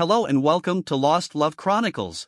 Hello and welcome to Lost Love Chronicles.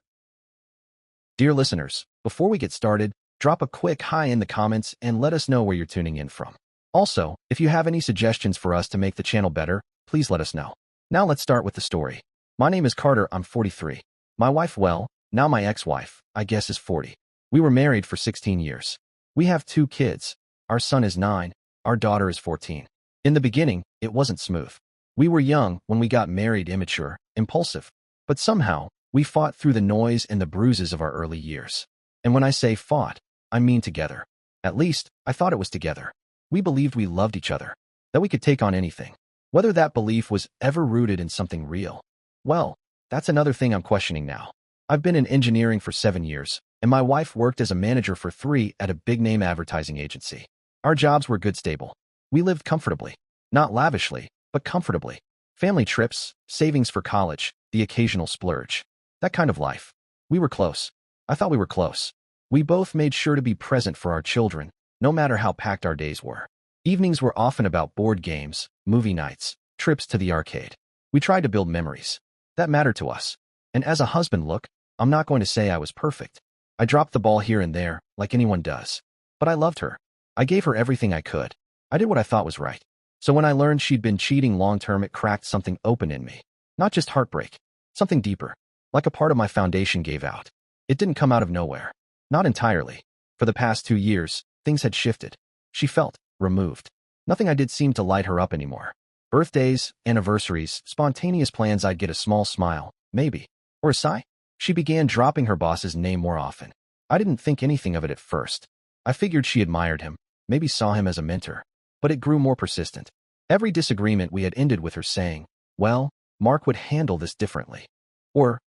Dear listeners, before we get started, drop a quick hi in the comments and let us know where you're tuning in from. Also, if you have any suggestions for us to make the channel better, please let us know. Now let's start with the story. My name is Carter, I'm 43. My wife, well, now my ex-wife, I guess is 40. We were married for 16 years. We have 2 kids. Our son is 9, our daughter is 14. In the beginning, it wasn't smooth. We were young when we got married, immature, impulsive. But somehow, we fought through the noise and the bruises of our early years. And when I say fought, I mean together. At least, I thought it was together. We believed we loved each other, that we could take on anything. Whether that belief was ever rooted in something real, well, that's another thing I'm questioning now. I've been in engineering for 7 years, and my wife worked as a manager for 3 at a big-name advertising agency. Our jobs were good, stable. We lived comfortably. Not lavishly, but comfortably. Family trips, savings for college, the occasional splurge. That kind of life. We were close. I thought we were close. We both made sure to be present for our children, no matter how packed our days were. Evenings were often about board games, movie nights, trips to the arcade. We tried to build memories that mattered to us. And as a husband, look, I'm not going to say I was perfect. I dropped the ball here and there, like anyone does. But I loved her. I gave her everything I could. I did what I thought was right. So when I learned she'd been cheating long-term, it cracked something open in me. Not just heartbreak. Something deeper. Like a part of my foundation gave out. It didn't come out of nowhere. Not entirely. For the past 2 years, things had shifted. She felt removed. Nothing I did seemed to light her up anymore. Birthdays, anniversaries, spontaneous plans, I'd get a small smile, maybe, or a sigh. She began dropping her boss's name more often. I didn't think anything of it at first. I figured she admired him, maybe saw him as a mentor. But it grew more persistent. Every disagreement we had ended with her saying, well, Mark would handle this differently. Or,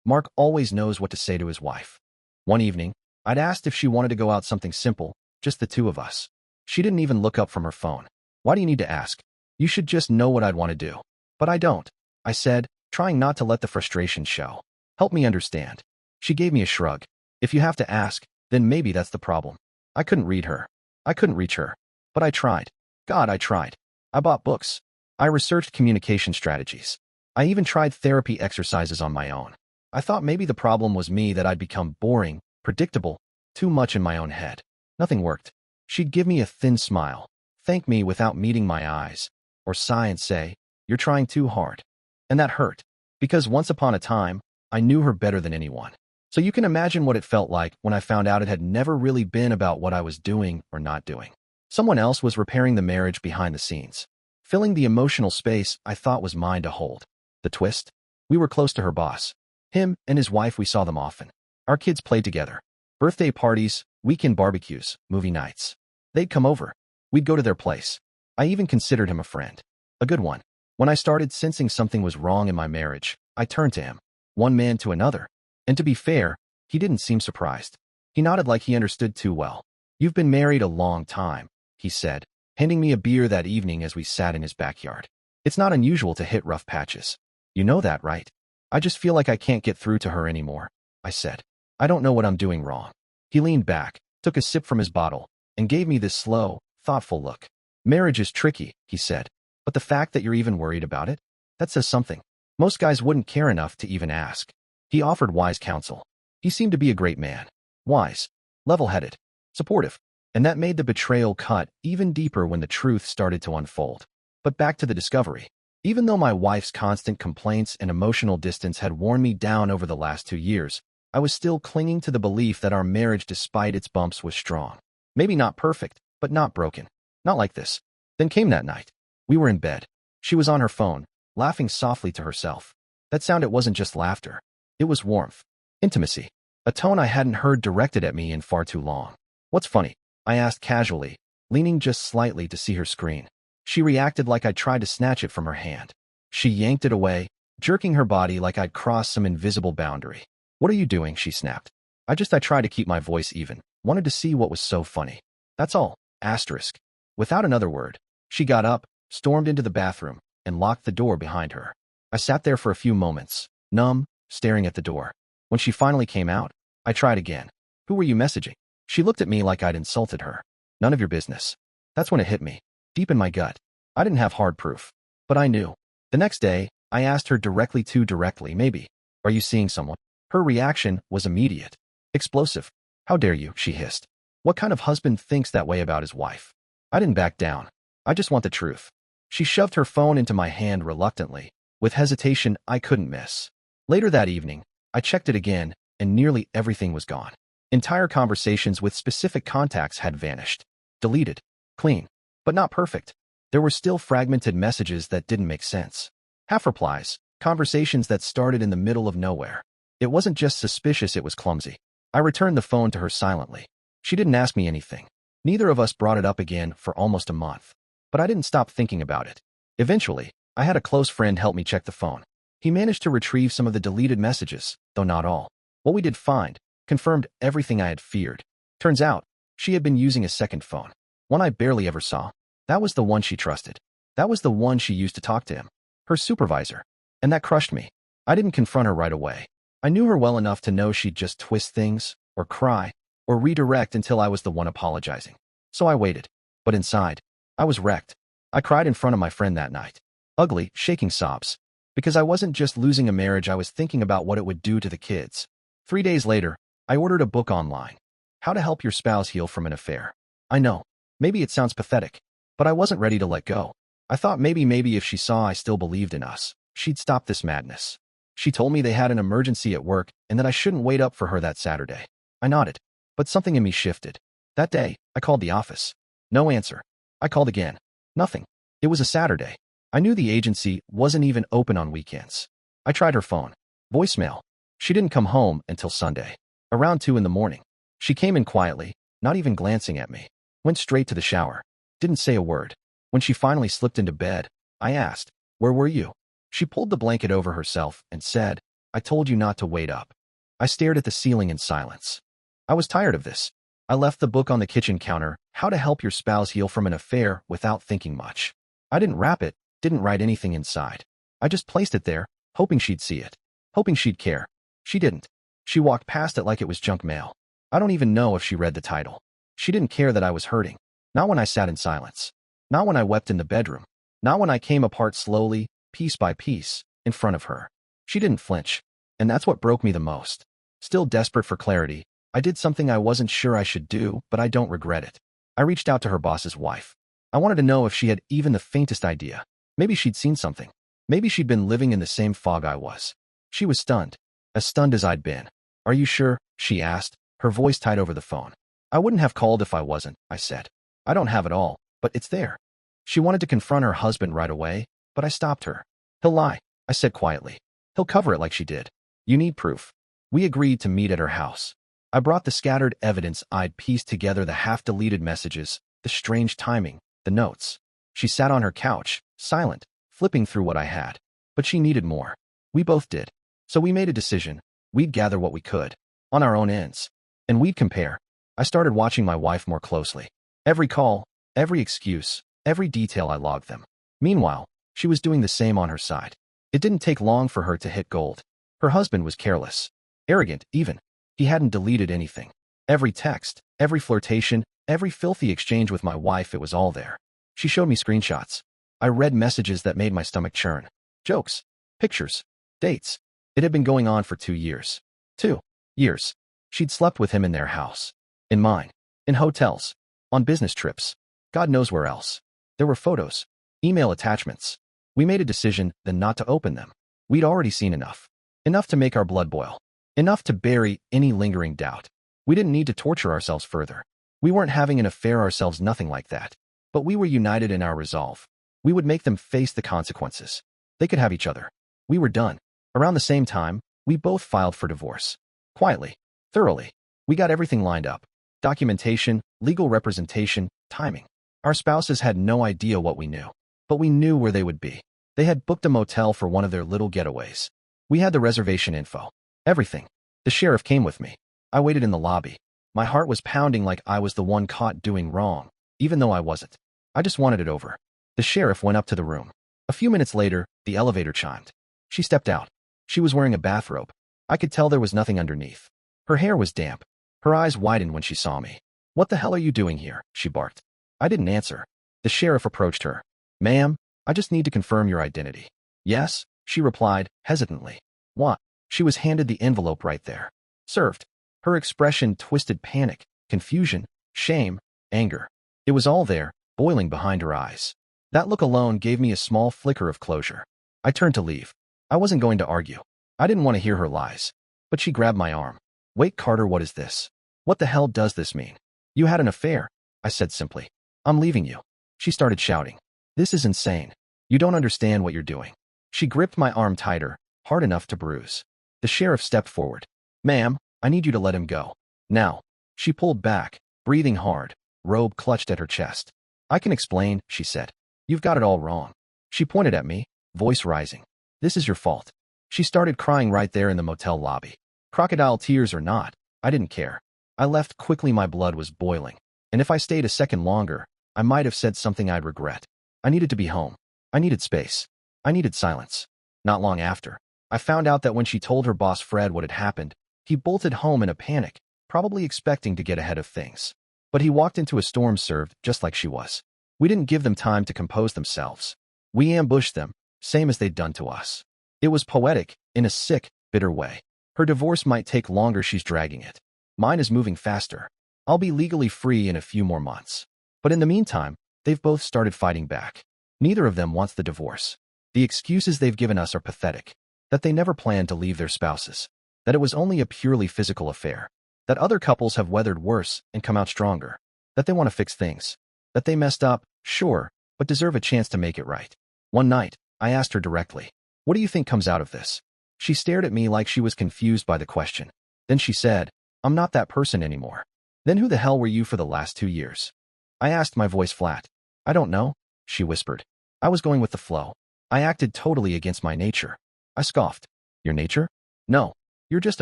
Mark always knows what to say to his wife. One evening, I'd asked if she wanted to go out, something simple, just the 2 of us. She didn't even look up from her phone. Why do you need to ask? You should just know what I'd want to do. But I don't, I said, trying not to let the frustration show. Help me understand. She gave me a shrug. If you have to ask, then maybe that's the problem. I couldn't read her. I couldn't reach her. But I tried. God, I tried. I bought books. I researched communication strategies. I even tried therapy exercises on my own. I thought maybe the problem was me, that I'd become boring, predictable, too much in my own head. Nothing worked. She'd give me a thin smile, thank me without meeting my eyes, or sigh and say, you're trying too hard. And that hurt, because once upon a time, I knew her better than anyone. So you can imagine what it felt like when I found out it had never really been about what I was doing or not doing. Someone else was repairing the marriage behind the scenes, filling the emotional space I thought was mine to hold. The twist? We were close to her boss. Him and his wife, we saw them often. Our kids played together. Birthday parties, weekend barbecues, movie nights. They'd come over. We'd go to their place. I even considered him a friend. A good one. When I started sensing something was wrong in my marriage, I turned to him. One man to another. And to be fair, he didn't seem surprised. He nodded like he understood too well. You've been married a long time, he said, handing me a beer that evening as we sat in his backyard. It's not unusual to hit rough patches. You know that, right? I just feel like I can't get through to her anymore, I said. I don't know what I'm doing wrong. He leaned back, took a sip from his bottle, and gave me this slow, thoughtful look. Marriage is tricky, he said. But the fact that you're even worried about it, that says something. Most guys wouldn't care enough to even ask. He offered wise counsel. He seemed to be a great man. Wise, level-headed, supportive. And that made the betrayal cut even deeper when the truth started to unfold. But back to the discovery. Even though my wife's constant complaints and emotional distance had worn me down over the last 2 years, I was still clinging to the belief that our marriage, despite its bumps, was strong. Maybe not perfect, but not broken. Not like this. Then came that night. We were in bed. She was on her phone, laughing softly to herself. That sound, it wasn't just laughter. It was warmth. Intimacy. A tone I hadn't heard directed at me in far too long. What's funny? I asked casually, leaning just slightly to see her screen. She reacted like I'd tried to snatch it from her hand. She yanked it away, jerking her body like I'd crossed some invisible boundary. What are you doing? She snapped. I tried to keep my voice even. Wanted to see what was so funny. That's all. Asterisk. Without another word, she got up, stormed into the bathroom, and locked the door behind her. I sat there for a few moments, numb, staring at the door. When she finally came out, I tried again. Who were you messaging? She looked at me like I'd insulted her. None of your business. That's when it hit me. Deep in my gut. I didn't have hard proof. But I knew. The next day, I asked her directly, too directly, maybe. Are you seeing someone? Her reaction was immediate. Explosive. How dare you, she hissed. What kind of husband thinks that way about his wife? I didn't back down. I just want the truth. She shoved her phone into my hand reluctantly, with hesitation I couldn't miss. Later that evening, I checked it again, and nearly everything was gone. Entire conversations with specific contacts had vanished. Deleted. Clean. But not perfect. There were still fragmented messages that didn't make sense. Half replies, conversations that started in the middle of nowhere. It wasn't just suspicious, it was clumsy. I returned the phone to her silently. She didn't ask me anything. Neither of us brought it up again for almost a month. But I didn't stop thinking about it. Eventually, I had a close friend help me check the phone. He managed to retrieve some of the deleted messages, though not all. What we did find confirmed everything I had feared. Turns out, she had been using a second phone. One I barely ever saw. That was the one she trusted. That was the one she used to talk to him. Her supervisor. And that crushed me. I didn't confront her right away. I knew her well enough to know she'd just twist things, or cry, or redirect until I was the one apologizing. So I waited. But inside, I was wrecked. I cried in front of my friend that night. Ugly, shaking sobs. Because I wasn't just losing a marriage, I was thinking about what it would do to the kids. 3 days later, I ordered a book online. How to Help Your Spouse Heal from an Affair. I know. Maybe it sounds pathetic. But I wasn't ready to let go. I thought maybe if she saw I still believed in us, she'd stop this madness. She told me they had an emergency at work and that I shouldn't wait up for her that Saturday. I nodded. But something in me shifted. That day, I called the office. No answer. I called again. Nothing. It was a Saturday. I knew the agency wasn't even open on weekends. I tried her phone. Voicemail. She didn't come home until Sunday. Around 2 in the morning. She came in quietly, not even glancing at me. Went straight to the shower. Didn't say a word. When she finally slipped into bed, I asked, "Where were you?" She pulled the blanket over herself and said, "I told you not to wait up." I stared at the ceiling in silence. I was tired of this. I left the book on the kitchen counter, How to Help Your Spouse Heal from an Affair, without thinking much. I didn't wrap it, didn't write anything inside. I just placed it there, hoping she'd see it, hoping she'd care. She didn't. She walked past it like it was junk mail. I don't even know if she read the title. She didn't care that I was hurting. Not when I sat in silence. Not when I wept in the bedroom. Not when I came apart slowly, piece by piece, in front of her. She didn't flinch. And that's what broke me the most. Still desperate for clarity, I did something I wasn't sure I should do, but I don't regret it. I reached out to her boss's wife. I wanted to know if she had even the faintest idea. Maybe she'd seen something. Maybe she'd been living in the same fog I was. She was stunned. As stunned as I'd been. "Are you sure?" she asked, her voice tight over the phone. "I wouldn't have called if I wasn't," I said. "I don't have it all, but it's there." She wanted to confront her husband right away, but I stopped her. "He'll lie," I said quietly. "He'll cover it like she did. You need proof." We agreed to meet at her house. I brought the scattered evidence. I'd pieced together the half-deleted messages, the strange timing, the notes. She sat on her couch, silent, flipping through what I had. But she needed more. We both did. So we made a decision. We'd gather what we could, on our own ends. And we'd compare. I started watching my wife more closely. Every call, every excuse, every detail, I logged them. Meanwhile, she was doing the same on her side. It didn't take long for her to hit gold. Her husband was careless. Arrogant, even. He hadn't deleted anything. Every text, every flirtation, every filthy exchange with my wife, it was all there. She showed me screenshots. I read messages that made my stomach churn. Jokes. Pictures. Dates. It had been going on for 2 years. 2 years. She'd slept with him in their house. In mine. In hotels. On business trips. God knows where else. There were photos. Email attachments. We made a decision then not to open them. We'd already seen enough. Enough to make our blood boil. Enough to bury any lingering doubt. We didn't need to torture ourselves further. We weren't having an affair ourselves, nothing like that. But we were united in our resolve. We would make them face the consequences. They could have each other. We were done. Around the same time, we both filed for divorce. Quietly. Thoroughly. We got everything lined up. Documentation, legal representation, timing. Our spouses had no idea what we knew. But we knew where they would be. They had booked a motel for one of their little getaways. We had the reservation info. Everything. The sheriff came with me. I waited in the lobby. My heart was pounding like I was the one caught doing wrong, even though I wasn't. I just wanted it over. The sheriff went up to the room. A few minutes later, the elevator chimed. She stepped out. She was wearing a bathrobe. I could tell there was nothing underneath. Her hair was damp. Her eyes widened when she saw me. "What the hell are you doing here?" she barked. I didn't answer. The sheriff approached her. "Ma'am, I just need to confirm your identity." "Yes?" she replied, hesitantly. What? She was handed the envelope right there. Served. Her expression twisted panic, confusion, shame, anger. It was all there, boiling behind her eyes. That look alone gave me a small flicker of closure. I turned to leave. I wasn't going to argue. I didn't want to hear her lies. But she grabbed my arm. Wait, Carter, what is this? What the hell does this mean? You had an affair, I said simply. I'm leaving you. She started shouting. This is insane. You don't understand what you're doing. She gripped my arm tighter, hard enough to bruise. The sheriff stepped forward. Ma'am, I need you to let him go. Now. She pulled back, breathing hard, robe clutched at her chest. I can explain, she said. You've got it all wrong. She pointed at me, voice rising. This is your fault. She started crying right there in the motel lobby. Crocodile tears or not, I didn't care. I left quickly, my blood was boiling. And if I stayed a second longer, I might have said something I'd regret. I needed to be home. I needed space. I needed silence. Not long after, I found out that when she told her boss Fred what had happened, he bolted home in a panic, probably expecting to get ahead of things. But he walked into a storm served just like she was. We didn't give them time to compose themselves. We ambushed them, same as they'd done to us. It was poetic, in a sick, bitter way. Her divorce might take longer, she's dragging it. Mine is moving faster. I'll be legally free in a few more months. But in the meantime, they've both started fighting back. Neither of them wants the divorce. The excuses they've given us are pathetic. That they never planned to leave their spouses. That it was only a purely physical affair. That other couples have weathered worse and come out stronger. That they want to fix things. That they messed up, sure, but deserve a chance to make it right. One night, I asked her directly, what do you think comes out of this? She stared at me like she was confused by the question. Then she said, I'm not that person anymore. Then who the hell were you for the last 2 years? I asked, my voice flat. I don't know, she whispered. I was going with the flow. I acted totally against my nature. I scoffed. Your nature? No, you're just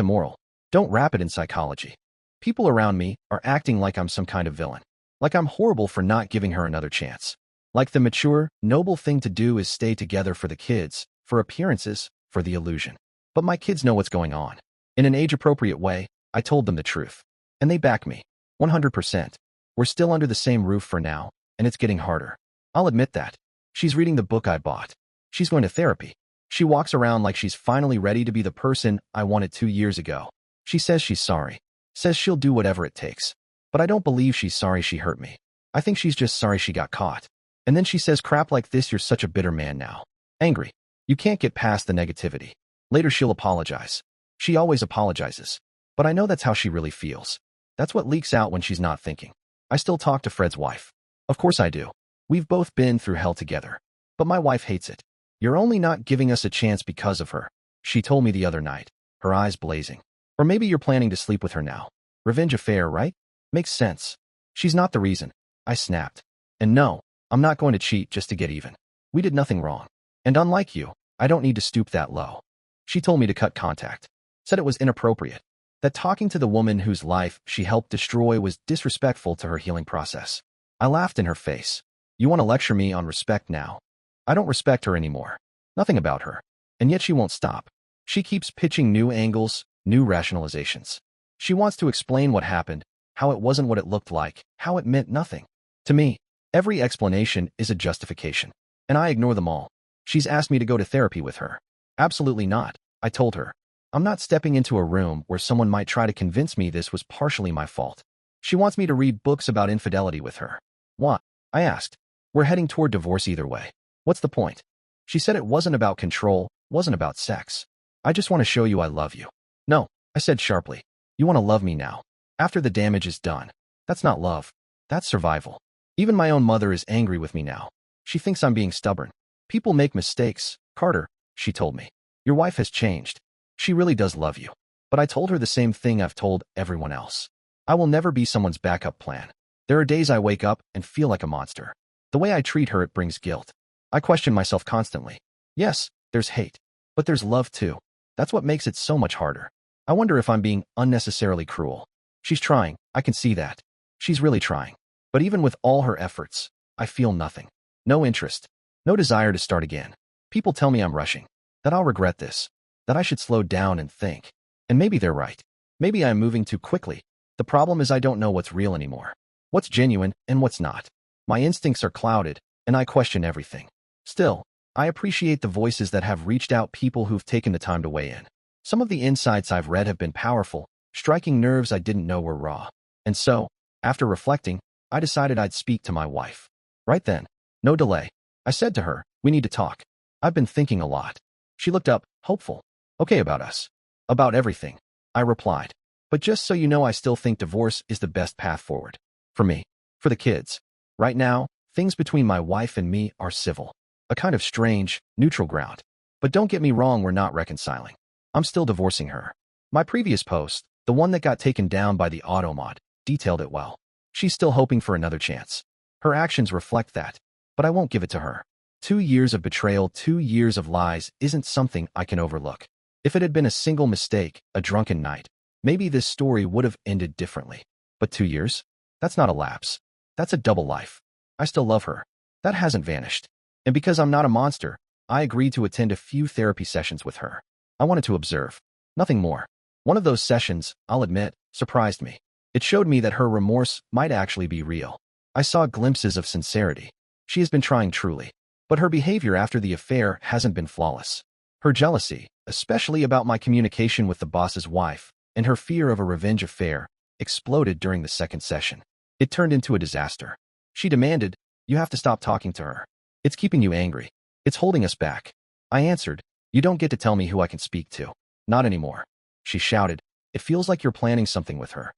immoral. Don't wrap it in psychology. People around me are acting like I'm some kind of villain. Like I'm horrible for not giving her another chance. Like the mature, noble thing to do is stay together for the kids, for appearances, for the illusion. But my kids know what's going on. In an age-appropriate way, I told them the truth. And they back me. 100%. We're still under the same roof for now, and it's getting harder. I'll admit that. She's reading the book I bought. She's going to therapy. She walks around like she's finally ready to be the person I wanted 2 years ago. She says she's sorry. Says she'll do whatever it takes. But I don't believe she's sorry she hurt me. I think she's just sorry she got caught. And then she says crap like this, you're such a bitter man now. Angry. You can't get past the negativity. Later she'll apologize. She always apologizes. But I know that's how she really feels. That's what leaks out when she's not thinking. I still talk to Fred's wife. Of course I do. We've both been through hell together. But my wife hates it. You're only not giving us a chance because of her, she told me the other night, her eyes blazing. Or maybe you're planning to sleep with her now. Revenge affair, right? Makes sense. She's not the reason. I snapped. And no, I'm not going to cheat just to get even. We did nothing wrong. And unlike you, I don't need to stoop that low. She told me to cut contact. Said it was inappropriate. That talking to the woman whose life she helped destroy was disrespectful to her healing process. I laughed in her face. You want to lecture me on respect now? I don't respect her anymore. Nothing about her. And yet she won't stop. She keeps pitching new angles, new rationalizations. She wants to explain what happened, how it wasn't what it looked like, how it meant nothing. To me, every explanation is a justification. And I ignore them all. She's asked me to go to therapy with her. Absolutely not, I told her. I'm not stepping into a room where someone might try to convince me this was partially my fault. She wants me to read books about infidelity with her. What? I asked. We're heading toward divorce either way. What's the point? She said it wasn't about control, wasn't about sex. I just want to show you I love you. No, I said sharply. You want to love me now. After the damage is done. That's not love. That's survival. Even my own mother is angry with me now. She thinks I'm being stubborn. People make mistakes, Carter, she told me. Your wife has changed. She really does love you. But I told her the same thing I've told everyone else. I will never be someone's backup plan. There are days I wake up and feel like a monster. The way I treat her, it brings guilt. I question myself constantly. Yes, there's hate. But there's love too. That's what makes it so much harder. I wonder if I'm being unnecessarily cruel. She's trying, I can see that. She's really trying. But even with all her efforts, I feel nothing. No interest. No desire to start again. People tell me I'm rushing. That I'll regret this. That I should slow down and think. And maybe they're right. Maybe I'm moving too quickly. The problem is I don't know what's real anymore. What's genuine and what's not. My instincts are clouded, and I question everything. Still, I appreciate the voices that have reached out, people who've taken the time to weigh in. Some of the insights I've read have been powerful, striking nerves I didn't know were raw. And so, after reflecting, I decided I'd speak to my wife. Right then, no delay, I said to her, "We need to talk. I've been thinking a lot." She looked up, hopeful. "Okay, about us." "About everything," I replied. "But just so you know, I still think divorce is the best path forward. For me, for the kids. Right now, things between my wife and me are civil. A kind of strange, neutral ground. But don't get me wrong, we're not reconciling. I'm still divorcing her." My previous post, the one that got taken down by the automod, detailed it well. She's still hoping for another chance. Her actions reflect that, but I won't give it to her. 2 years of betrayal, 2 years of lies isn't something I can overlook. If it had been a single mistake, a drunken night, maybe this story would have ended differently. But 2 years? That's not a lapse. That's a double life. I still love her. That hasn't vanished. And because I'm not a monster, I agreed to attend a few therapy sessions with her. I wanted to observe. Nothing more. One of those sessions, I'll admit, surprised me. It showed me that her remorse might actually be real. I saw glimpses of sincerity. She has been trying truly. But her behavior after the affair hasn't been flawless. Her jealousy, especially about my communication with the boss's wife, and her fear of a revenge affair, exploded during the second session. It turned into a disaster. She demanded, "You have to stop talking to her. It's keeping you angry. It's holding us back." I answered, "You don't get to tell me who I can speak to. Not anymore." She shouted, "It feels like you're planning something with her."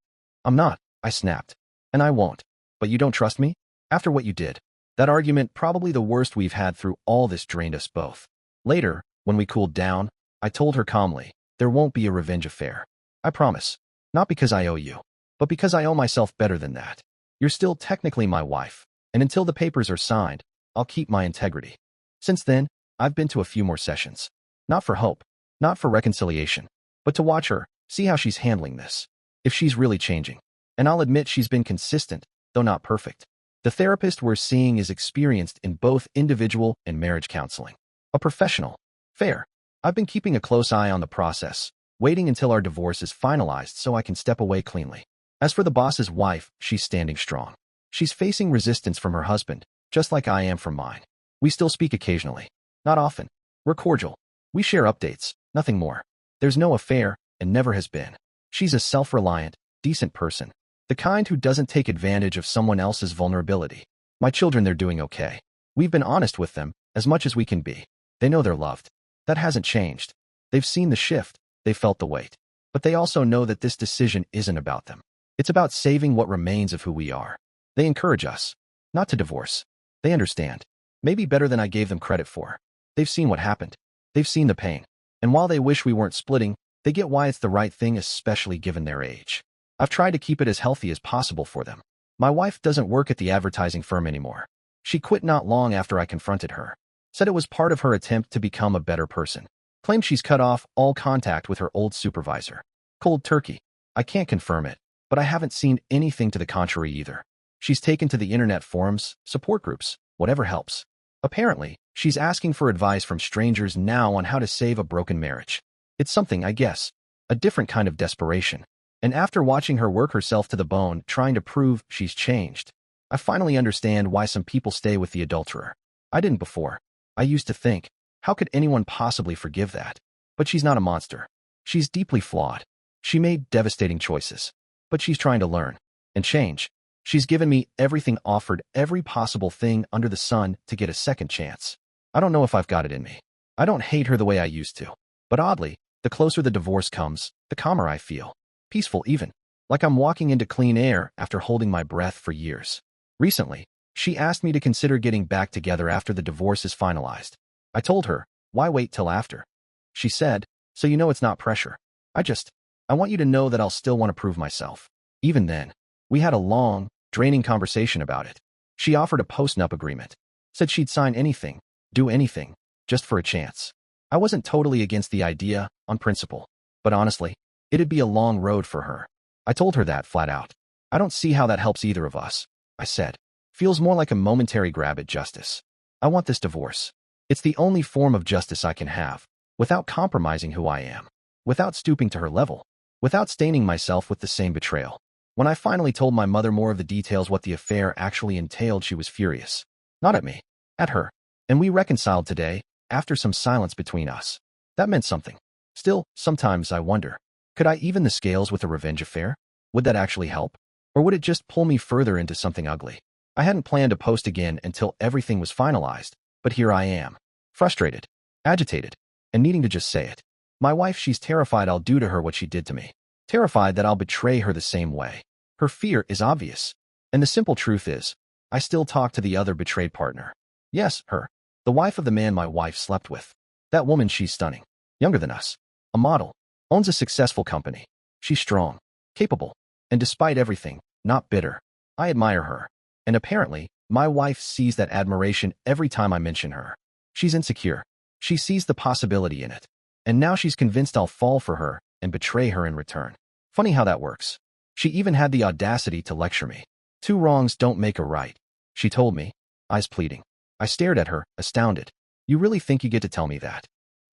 "I'm not," I snapped. "And I won't. But you don't trust me? After what you did." That argument, probably the worst we've had through all this, drained us both. Later, when we cooled down, I told her calmly, "There won't be a revenge affair. I promise. Not because I owe you, but because I owe myself better than that. You're still technically my wife, and until the papers are signed, I'll keep my integrity." Since then, I've been to a few more sessions. Not for hope, not for reconciliation, but to watch her, see how she's handling this. If she's really changing. And I'll admit she's been consistent, though not perfect. The therapist we're seeing is experienced in both individual and marriage counseling. A professional. Fair. I've been keeping a close eye on the process, waiting until our divorce is finalized so I can step away cleanly. As for the boss's wife, she's standing strong. She's facing resistance from her husband, just like I am from mine. We still speak occasionally. Not often. We're cordial. We share updates, nothing more. There's no affair, and never has been. She's a self-reliant, decent person. The kind who doesn't take advantage of someone else's vulnerability. My children, they're doing okay. We've been honest with them, as much as we can be. They know they're loved. That hasn't changed. They've seen the shift, they've felt the weight. But they also know that this decision isn't about them. It's about saving what remains of who we are. They encourage us, not to divorce. They understand. Maybe better than I gave them credit for. They've seen what happened. They've seen the pain. And while they wish we weren't splitting, they get why it's the right thing, especially given their age. I've tried to keep it as healthy as possible for them. My wife doesn't work at the advertising firm anymore. She quit not long after I confronted her. Said it was part of her attempt to become a better person. Claimed she's cut off all contact with her old supervisor. Cold turkey. I can't confirm it, but I haven't seen anything to the contrary either. She's taken to the internet forums, support groups, whatever helps. Apparently, she's asking for advice from strangers now on how to save a broken marriage. It's something, I guess. A different kind of desperation. And after watching her work herself to the bone, trying to prove she's changed, I finally understand why some people stay with the adulterer. I didn't before. I used to think, how could anyone possibly forgive that? But she's not a monster. She's deeply flawed. She made devastating choices. But she's trying to learn and change. She's given me everything, offered every possible thing under the sun to get a second chance. I don't know if I've got it in me. I don't hate her the way I used to. But oddly, the closer the divorce comes, the calmer I feel. Peaceful even. Like I'm walking into clean air after holding my breath for years. Recently, she asked me to consider getting back together after the divorce is finalized. I told her, why wait till after? She said, so you know it's not pressure. I want you to know that I'll still want to prove myself. Even then, we had a long, draining conversation about it. She offered a post-nup agreement. Said she'd sign anything, do anything, just for a chance. I wasn't totally against the idea, on principle. But honestly, it'd be a long road for her. I told her that flat out. I don't see how that helps either of us, I said. Feels more like a momentary grab at justice. I want this divorce. It's the only form of justice I can have, without compromising who I am, without stooping to her level, without staining myself with the same betrayal. When I finally told my mother more of the details, what the affair actually entailed, she was furious. Not at me, at her. And we reconciled today, after some silence between us. That meant something. Still, sometimes I wonder, could I even the scales with a revenge affair? Would that actually help? Or would it just pull me further into something ugly? I hadn't planned to post again until everything was finalized, but here I am. Frustrated, agitated, and needing to just say it. My wife, she's terrified I'll do to her what she did to me. Terrified that I'll betray her the same way. Her fear is obvious. And the simple truth is, I still talk to the other betrayed partner. Yes, her. The wife of the man my wife slept with. That woman, she's stunning. Younger than us. A model. Owns a successful company. She's strong. Capable. And despite everything, not bitter. I admire her. And apparently, my wife sees that admiration every time I mention her. She's insecure. She sees the possibility in it. And now she's convinced I'll fall for her and betray her in return. Funny how that works. She even had the audacity to lecture me. Two wrongs don't make a right, she told me, eyes pleading. I stared at her, astounded. You really think you get to tell me that?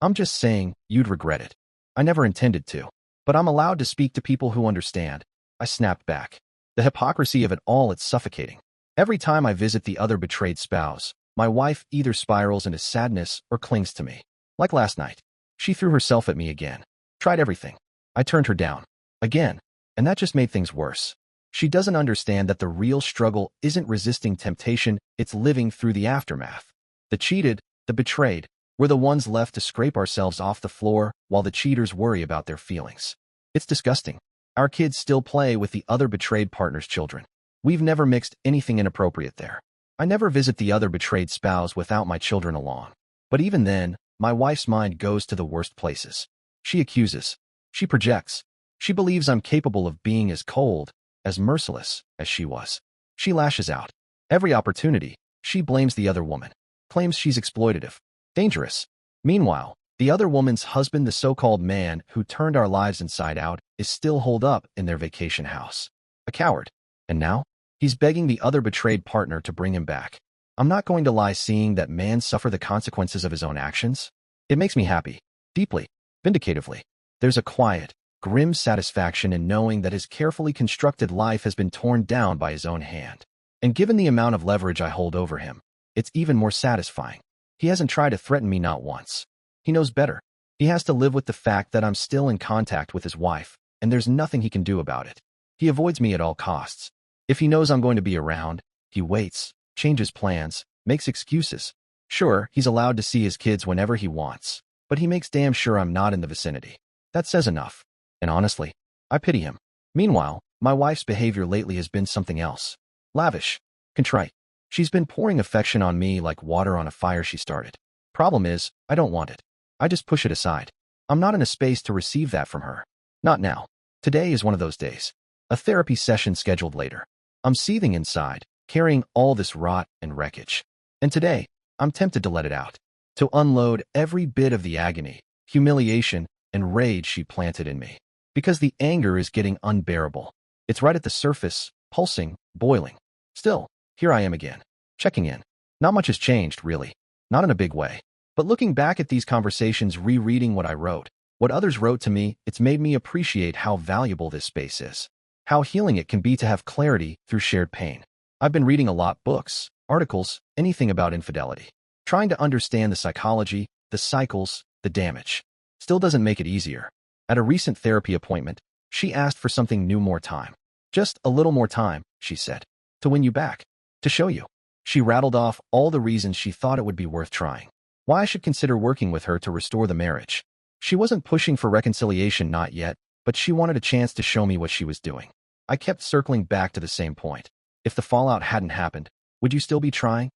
I'm just saying, you'd regret it. I never intended to. But I'm allowed to speak to people who understand. I snapped back. The hypocrisy of it all, it's suffocating. Every time I visit the other betrayed spouse, my wife either spirals into sadness or clings to me. Like last night. She threw herself at me again. Tried everything. I turned her down. Again. And that just made things worse. She doesn't understand that the real struggle isn't resisting temptation, it's living through the aftermath. The cheated, the betrayed, we're the ones left to scrape ourselves off the floor while the cheaters worry about their feelings. It's disgusting. Our kids still play with the other betrayed partner's children. We've never mixed anything inappropriate there. I never visit the other betrayed spouse without my children along. But even then, my wife's mind goes to the worst places. She accuses. She projects. She believes I'm capable of being as cold, as merciless as she was. She lashes out. Every opportunity, she blames the other woman. Claims she's exploitative. Dangerous. Meanwhile, the other woman's husband, the so-called man who turned our lives inside out, is still holed up in their vacation house. A coward. And now, he's begging the other betrayed partner to bring him back. I'm not going to lie, seeing that man suffer the consequences of his own actions. It makes me happy. Deeply. Vindicatively. There's a quiet, grim satisfaction in knowing that his carefully constructed life has been torn down by his own hand. And given the amount of leverage I hold over him, it's even more satisfying. He hasn't tried to threaten me, not once. He knows better. He has to live with the fact that I'm still in contact with his wife, and there's nothing he can do about it. He avoids me at all costs. If he knows I'm going to be around, he waits, changes plans, makes excuses. Sure, he's allowed to see his kids whenever he wants, but he makes damn sure I'm not in the vicinity. That says enough. And honestly, I pity him. Meanwhile, my wife's behavior lately has been something else. Lavish. Contrite. She's been pouring affection on me like water on a fire she started. Problem is, I don't want it. I just push it aside. I'm not in a space to receive that from her. Not now. Today is one of those days. A therapy session scheduled later. I'm seething inside, carrying all this rot and wreckage. And today, I'm tempted to let it out. To unload every bit of the agony, humiliation, and rage she planted in me. Because the anger is getting unbearable. It's right at the surface, pulsing, boiling. Still, here I am again, checking in. Not much has changed, really. Not in a big way. But looking back at these conversations, rereading what I wrote, what others wrote to me, it's made me appreciate how valuable this space is. How healing it can be to have clarity through shared pain. I've been reading a lot, books, articles, anything about infidelity. Trying to understand the psychology, the cycles, the damage. Still doesn't make it easier. At a recent therapy appointment, she asked for something new, more time. Just a little more time, she said. To win you back. To show you. She rattled off all the reasons she thought it would be worth trying. Why I should consider working with her to restore the marriage. She wasn't pushing for reconciliation, not yet, but she wanted a chance to show me what she was doing. I kept circling back to the same point. If the fallout hadn't happened, would you still be trying?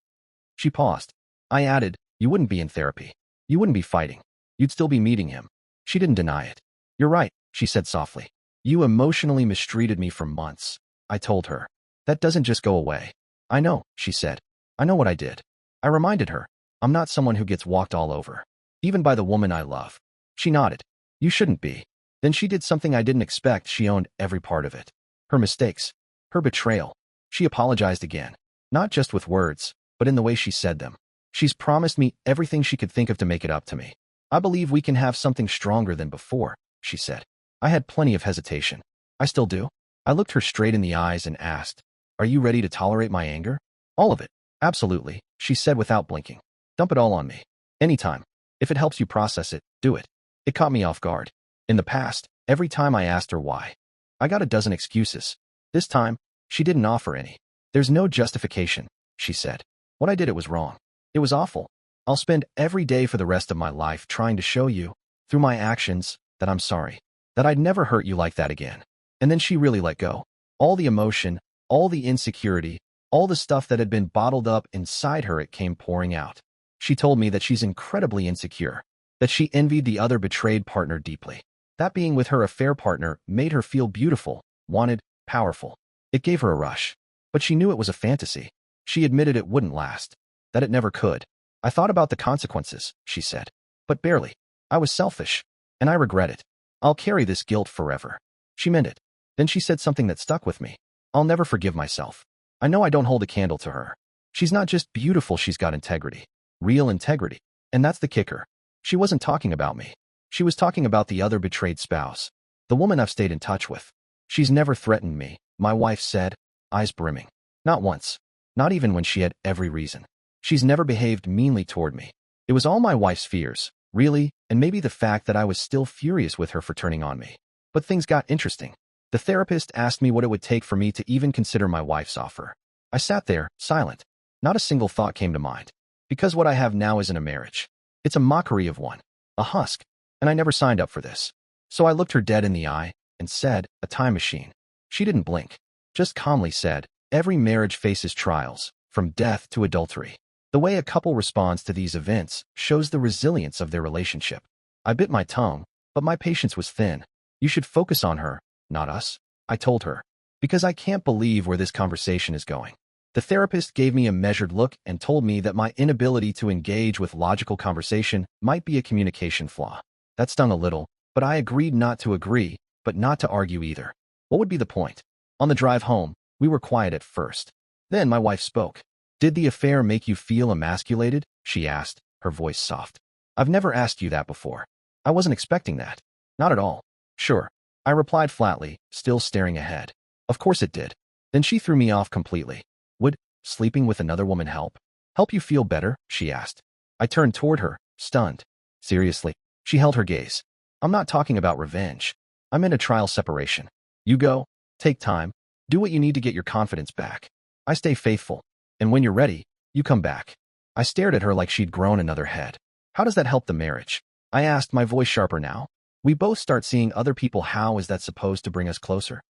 She paused. I added, you wouldn't be in therapy. You wouldn't be fighting. You'd still be meeting him. She didn't deny it. You're right, she said softly. You emotionally mistreated me for months. I told her. That doesn't just go away. I know, she said. I know what I did. I reminded her. I'm not someone who gets walked all over. Even by the woman I love. She nodded. You shouldn't be. Then she did something I didn't expect. She owned every part of it. Her mistakes. Her betrayal. She apologized again. Not just with words, but in the way she said them. She's promised me everything she could think of to make it up to me. I believe we can have something stronger than before, she said. I had plenty of hesitation. I still do. I looked her straight in the eyes and asked, are you ready to tolerate my anger? All of it. Absolutely, she said without blinking. Dump it all on me. Anytime. If it helps you process it, do it. It caught me off guard. In the past, every time I asked her why, I got a dozen excuses. This time, she didn't offer any. There's no justification, she said. What I did, it was wrong. It was awful. I'll spend every day for the rest of my life trying to show you, through my actions, that I'm sorry. That I'd never hurt you like that again. And then she really let go. All the emotion, all the insecurity, all the stuff that had been bottled up inside her, it came pouring out. She told me that she's incredibly insecure, that she envied the other betrayed partner deeply. That being with her affair partner made her feel beautiful, wanted, powerful. It gave her a rush. But she knew it was a fantasy. She admitted it wouldn't last, that it never could. I thought about the consequences, she said. But barely. I was selfish, and I regret it. I'll carry this guilt forever. She meant it. Then she said something that stuck with me. I'll never forgive myself. I know I don't hold a candle to her. She's not just beautiful, she's got integrity. Real integrity. And that's the kicker. She wasn't talking about me. She was talking about the other betrayed spouse. The woman I've stayed in touch with. She's never threatened me, my wife said, eyes brimming. Not once. Not even when she had every reason. She's never behaved meanly toward me. It was all my wife's fears, really, and maybe the fact that I was still furious with her for turning on me. But things got interesting. The therapist asked me what it would take for me to even consider my wife's offer. I sat there, silent. Not a single thought came to mind. Because what I have now isn't a marriage. It's a mockery of one. A husk. And I never signed up for this. So I looked her dead in the eye and said, a time machine. She didn't blink. Just calmly said, every marriage faces trials, from death to adultery. The way a couple responds to these events shows the resilience of their relationship. I bit my tongue, but my patience was thin. You should focus on her, not us, I told her, because I can't believe where this conversation is going. The therapist gave me a measured look and told me that my inability to engage with logical conversation might be a communication flaw. That stung a little, but I agreed not to agree, but not to argue either. What would be the point? On the drive home, we were quiet at first. Then my wife spoke. Did the affair make you feel emasculated? She asked, her voice soft. I've never asked you that before. I wasn't expecting that. Not at all. Sure. I replied flatly, still staring ahead. Of course it did. Then she threw me off completely. Would sleeping with another woman help? Help you feel better? She asked. I turned toward her, stunned. Seriously? She held her gaze. I'm not talking about revenge. I'm in a trial separation. You go, take time, do what you need to get your confidence back. I stay faithful. And when you're ready, you come back. I stared at her like she'd grown another head. How does that help the marriage? I asked, my voice sharper now. We both start seeing other people. How is that supposed to bring us closer?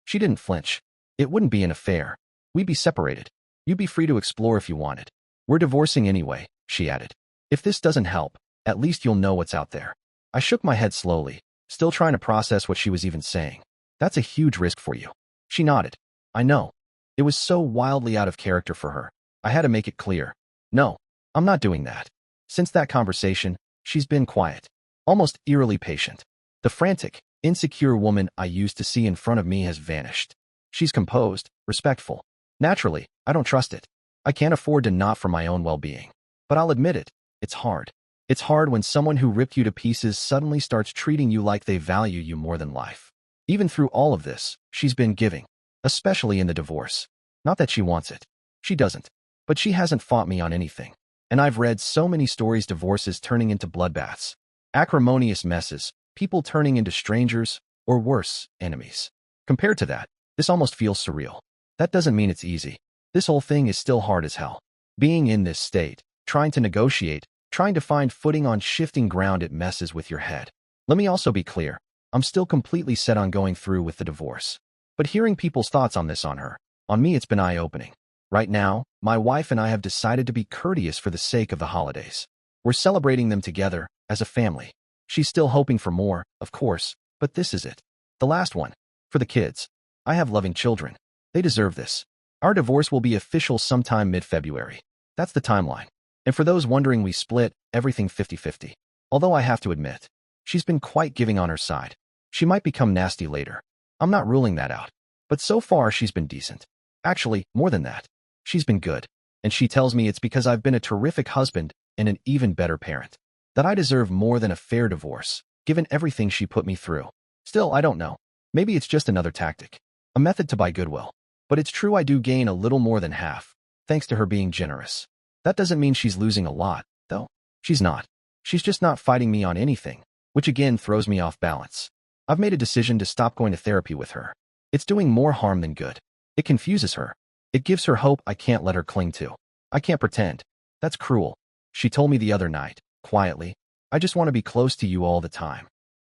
She didn't flinch. It wouldn't be an affair. We'd be separated. You'd be free to explore if you wanted. We're divorcing anyway, she added. If this doesn't help, at least you'll know what's out there. I shook my head slowly, still trying to process what she was even saying. That's a huge risk for you. She nodded. I know. It was so wildly out of character for her. I had to make it clear. No, I'm not doing that. Since that conversation, she's been quiet, almost eerily patient. The frantic, insecure woman I used to see in front of me has vanished. She's composed, respectful. Naturally, I don't trust it. I can't afford to not for my own well-being. But I'll admit it, it's hard. It's hard when someone who ripped you to pieces suddenly starts treating you like they value you more than life. Even through all of this, she's been giving. Especially in the divorce. Not that she wants it. She doesn't. But she hasn't fought me on anything. And I've read so many stories, divorces turning into bloodbaths. Acrimonious messes, people turning into strangers, or worse, enemies. Compared to that, this almost feels surreal. That doesn't mean it's easy. This whole thing is still hard as hell. Being in this state, trying to negotiate, trying to find footing on shifting ground, it messes with your head. Let me also be clear. I'm still completely set on going through with the divorce. But hearing people's thoughts on this, on her, on me, it's been eye-opening. Right now, my wife and I have decided to be courteous for the sake of the holidays. We're celebrating them together, as a family. She's still hoping for more, of course, but this is it. The last one. For the kids. I have loving children. They deserve this. Our divorce will be official sometime mid-February. That's the timeline. And for those wondering, we split everything 50-50. Although I have to admit, she's been quite giving on her side. She might become nasty later. I'm not ruling that out. But so far, she's been decent. Actually, more than that. She's been good. And she tells me it's because I've been a terrific husband and an even better parent. That I deserve more than a fair divorce, given everything she put me through. Still, I don't know. Maybe it's just another tactic. A method to buy goodwill. But it's true, I do gain a little more than half, thanks to her being generous. That doesn't mean she's losing a lot, She's not. She's just not fighting me on anything, which again throws me off balance. I've made a decision to stop going to therapy with her. It's doing more harm than good. It confuses her. It gives her hope I can't let her cling to. I can't pretend. That's cruel. She told me the other night, quietly, I just want to be close to you all the time.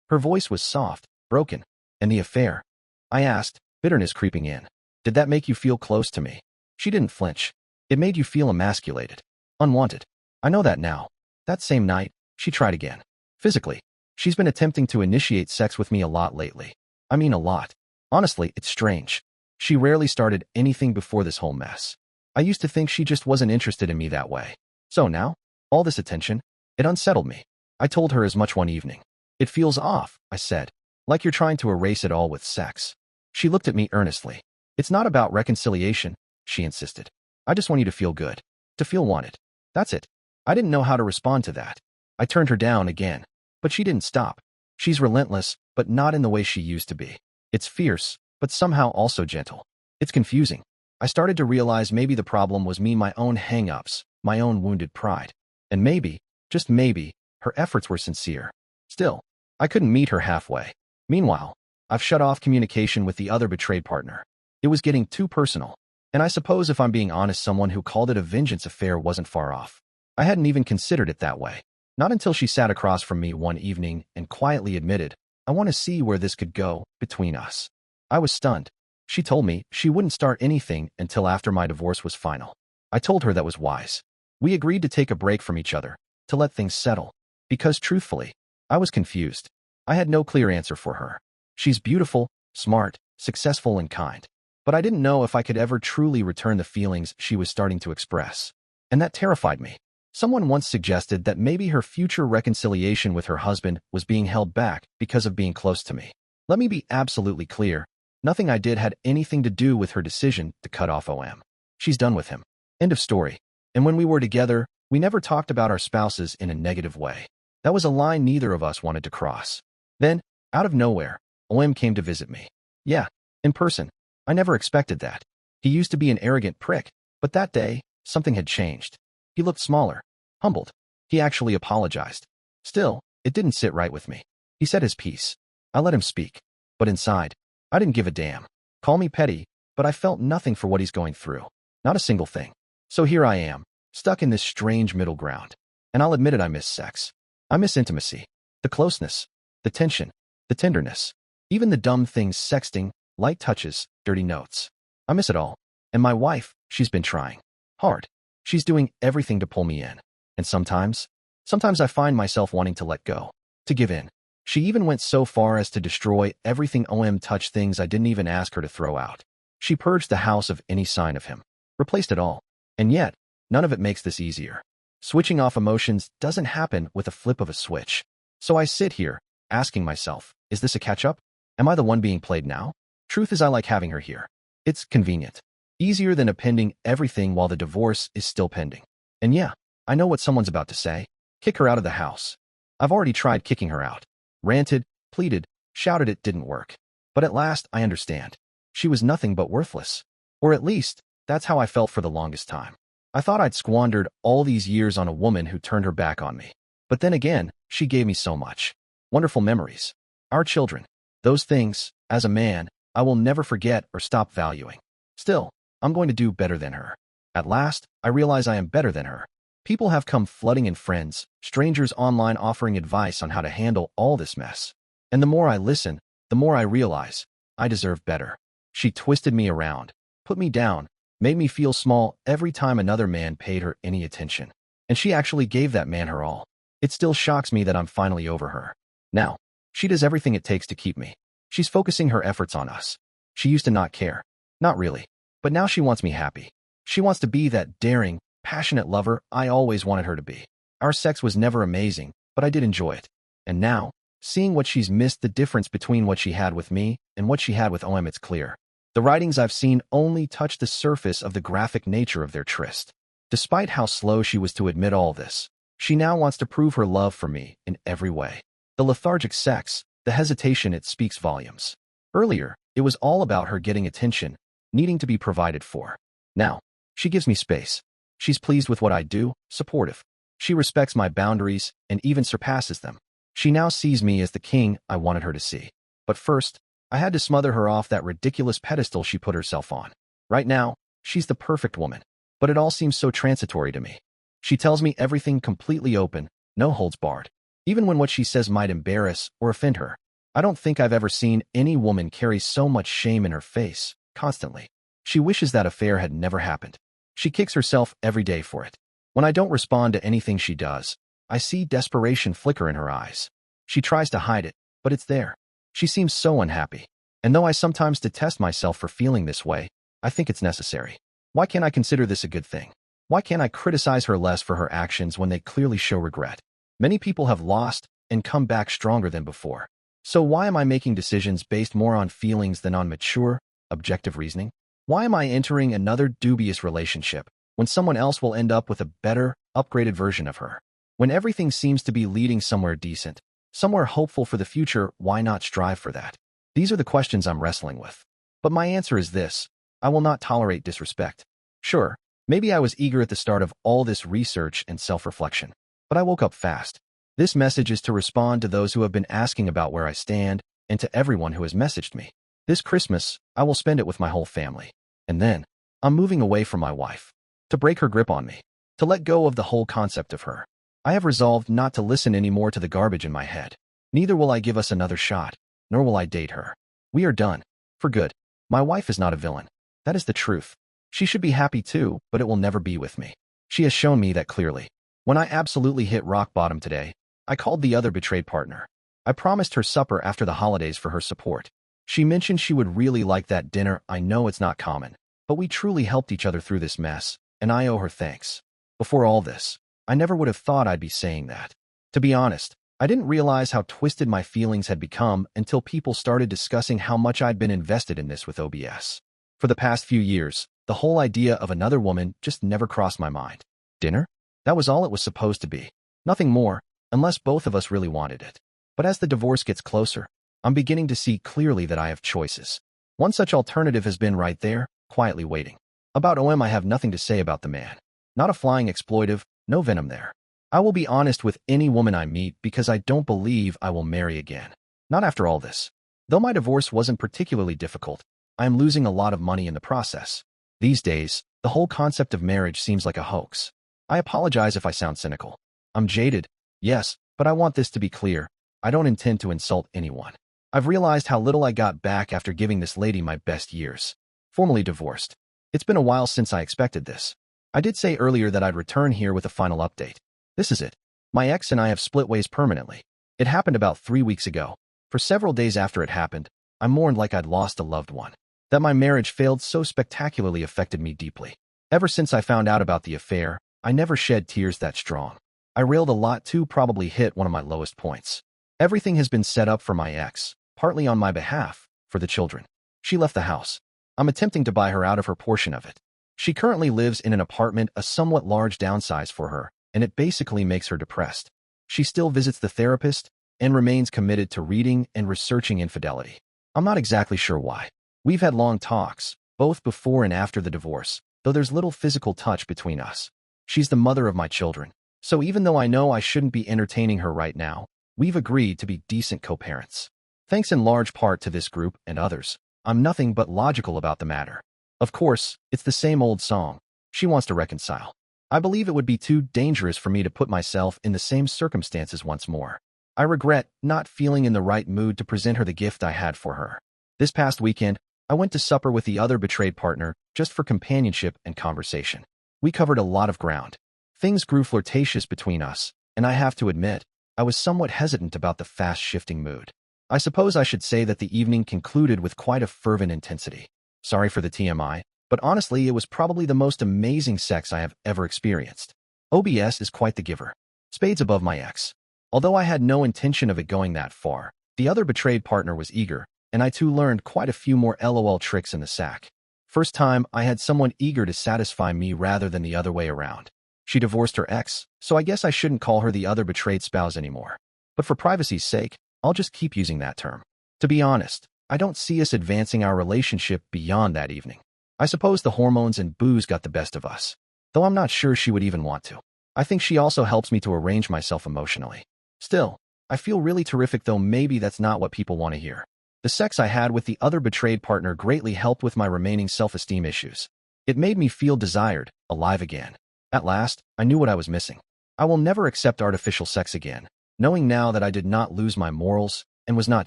Her voice was soft, broken. And the affair? I asked, bitterness creeping in. Did that make you feel close to me? She didn't flinch. It made you feel emasculated. Unwanted. I know that now. That same night, she tried again. Physically. She's been attempting to initiate sex with me a lot lately. I mean a lot. Honestly, it's strange. She rarely started anything before this whole mess. I used to think she just wasn't interested in me that way. So now, all this attention, it unsettled me. I told her as much one evening. It feels off, I said. Like you're trying to erase it all with sex. She looked at me earnestly. It's not about reconciliation, she insisted. I just want you to feel good. To feel wanted. That's it. I didn't know how to respond to that. I turned her down again. But she didn't stop. She's relentless, but not in the way she used to be. It's fierce, but somehow also gentle. It's confusing. I started to realize maybe the problem was my own hang-ups, my own wounded pride. And maybe, just maybe, her efforts were sincere. Still, I couldn't meet her halfway. Meanwhile, I've shut off communication with the other betrayed partner. It was getting too personal. And I suppose if I'm being honest, someone who called it a vengeance affair wasn't far off. I hadn't even considered it that way. Not until she sat across from me one evening and quietly admitted, I want to see where this could go between us. I was stunned. She told me she wouldn't start anything until after my divorce was final. I told her that was wise. We agreed to take a break from each other, to let things settle. Because truthfully, I was confused. I had no clear answer for her. She's beautiful, smart, successful, and kind. But I didn't know if I could ever truly return the feelings she was starting to express. And that terrified me. Someone once suggested that maybe her future reconciliation with her husband was being held back because of being close to me. Let me be absolutely clear. Nothing I did had anything to do with her decision to cut off OM. She's done with him. End of story. And when we were together, we never talked about our spouses in a negative way. That was a line neither of us wanted to cross. Then, out of nowhere, OM came to visit me. Yeah, in person. I never expected that. He used to be an arrogant prick, but that day, something had changed. He looked smaller, humbled. He actually apologized. Still, it didn't sit right with me. He said his piece. I let him speak. But inside, I didn't give a damn. Call me petty, but I felt nothing for what he's going through. Not a single thing. So here I am, stuck in this strange middle ground. And I'll admit it, I miss sex. I miss intimacy. The closeness. The tension. The tenderness. Even the dumb things, sexting, light touches, dirty notes. I miss it all. And my wife, she's been trying. Hard. She's doing everything to pull me in. And sometimes I find myself wanting to let go. To give in. She even went so far as to destroy everything OM touched, things I didn't even ask her to throw out. She purged the house of any sign of him. Replaced it all. And yet, none of it makes this easier. Switching off emotions doesn't happen with a flip of a switch. So I sit here, asking myself, is this a catch-up? Am I the one being played now? Truth is, I like having her here. It's convenient. Easier than appending everything while the divorce is still pending. And yeah, I know what someone's about to say. Kick her out of the house. I've already tried kicking her out. Ranted, pleaded, shouted, it didn't work. But at last, I understand. She was nothing but worthless. Or at least, that's how I felt for the longest time. I thought I'd squandered all these years on a woman who turned her back on me. But then again, she gave me so much. Wonderful memories. Our children. Those things, as a man, I will never forget or stop valuing. Still, I'm going to do better than her. At last, I realize I am better than her. People have come flooding in, friends, strangers online offering advice on how to handle all this mess. And the more I listen, the more I realize I deserve better. She twisted me around, put me down, made me feel small every time another man paid her any attention. And she actually gave that man her all. It still shocks me that I'm finally over her. Now, she does everything it takes to keep me. She's focusing her efforts on us. She used to not care. Not really. But now she wants me happy. She wants to be that daring, passionate lover I always wanted her to be. Our sex was never amazing, but I did enjoy it. And now, seeing what she's missed, the difference between what she had with me and what she had with OM, it's clear. The writings I've seen only touch the surface of the graphic nature of their tryst. Despite how slow she was to admit all this, she now wants to prove her love for me in every way. The lethargic sex, the hesitation, it speaks volumes. Earlier, it was all about her getting attention, needing to be provided for. Now, she gives me space. She's pleased with what I do, supportive. She respects my boundaries and even surpasses them. She now sees me as the king I wanted her to see. But first, I had to smother her off that ridiculous pedestal she put herself on. Right now, she's the perfect woman. But it all seems so transitory to me. She tells me everything completely open, no holds barred. Even when what she says might embarrass or offend her. I don't think I've ever seen any woman carry so much shame in her face, constantly. She wishes that affair had never happened. She kicks herself every day for it. When I don't respond to anything she does, I see desperation flicker in her eyes. She tries to hide it, but it's there. She seems so unhappy. And though I sometimes detest myself for feeling this way, I think it's necessary. Why can't I consider this a good thing? Why can't I criticize her less for her actions when they clearly show regret? Many people have lost and come back stronger than before. So why am I making decisions based more on feelings than on mature, objective reasoning? Why am I entering another dubious relationship when someone else will end up with a better, upgraded version of her? When everything seems to be leading somewhere decent, somewhere hopeful for the future, why not strive for that? These are the questions I'm wrestling with. But my answer is this: I will not tolerate disrespect. Sure, maybe I was eager at the start of all this research and self-reflection, but I woke up fast. This message is to respond to those who have been asking about where I stand and to everyone who has messaged me. This Christmas, I will spend it with my whole family. And then, I'm moving away from my wife. To break her grip on me. To let go of the whole concept of her. I have resolved not to listen anymore to the garbage in my head. Neither will I give us another shot, nor will I date her. We are done. For good. My wife is not a villain. That is the truth. She should be happy too, but it will never be with me. She has shown me that clearly. When I absolutely hit rock bottom today, I called the other betrayed partner. I promised her supper after the holidays for her support. She mentioned she would really like that dinner. I know it's not common, but we truly helped each other through this mess, and I owe her thanks. Before all this, I never would have thought I'd be saying that. To be honest, I didn't realize how twisted my feelings had become until people started discussing how much I'd been invested in this with OBS. For the past few years, the whole idea of another woman just never crossed my mind. Dinner? That was all it was supposed to be. Nothing more, unless both of us really wanted it. But as the divorce gets closer, I'm beginning to see clearly that I have choices. One such alternative has been right there, quietly waiting. About OM, I have nothing to say about the man. Not a flying exploitive, no venom there. I will be honest with any woman I meet because I don't believe I will marry again. Not after all this. Though my divorce wasn't particularly difficult, I am losing a lot of money in the process. These days, the whole concept of marriage seems like a hoax. I apologize if I sound cynical. I'm jaded, yes, but I want this to be clear. I don't intend to insult anyone. I've realized how little I got back after giving this lady my best years. Formally divorced. It's been a while since I expected this. I did say earlier that I'd return here with a final update. This is it. My ex and I have split ways permanently. It happened about 3 weeks ago. For several days after it happened, I mourned like I'd lost a loved one. That my marriage failed so spectacularly affected me deeply. Ever since I found out about the affair, I never shed tears that strong. I railed a lot too, probably hit one of my lowest points. Everything has been set up for my ex, partly on my behalf, for the children. She left the house. I'm attempting to buy her out of her portion of it. She currently lives in an apartment, a somewhat large downsize for her, and it basically makes her depressed. She still visits the therapist and remains committed to reading and researching infidelity. I'm not exactly sure why. We've had long talks, both before and after the divorce, though there's little physical touch between us. She's the mother of my children, so even though I know I shouldn't be entertaining her right now, we've agreed to be decent co-parents. Thanks in large part to this group and others, I'm nothing but logical about the matter. Of course, it's the same old song. She wants to reconcile. I believe it would be too dangerous for me to put myself in the same circumstances once more. I regret not feeling in the right mood to present her the gift I had for her. This past weekend, I went to supper with the other betrayed partner just for companionship and conversation. We covered a lot of ground. Things grew flirtatious between us, and I have to admit, I was somewhat hesitant about the fast-shifting mood. I suppose I should say that the evening concluded with quite a fervent intensity. Sorry for the TMI, but honestly, it was probably the most amazing sex I have ever experienced. OBS is quite the giver. Spades above my ex. Although I had no intention of it going that far, the other betrayed partner was eager, and I too learned quite a few more LOL tricks in the sack. First time I had someone eager to satisfy me rather than the other way around. She divorced her ex, so I guess I shouldn't call her the other betrayed spouse anymore. But for privacy's sake, I'll just keep using that term. To be honest, I don't see us advancing our relationship beyond that evening. I suppose the hormones and booze got the best of us, though I'm not sure she would even want to. I think she also helps me to arrange myself emotionally. Still, I feel really terrific, though maybe that's not what people want to hear. The sex I had with the other betrayed partner greatly helped with my remaining self-esteem issues. It made me feel desired, alive again. At last, I knew what I was missing. I will never accept artificial sex again, knowing now that I did not lose my morals and was not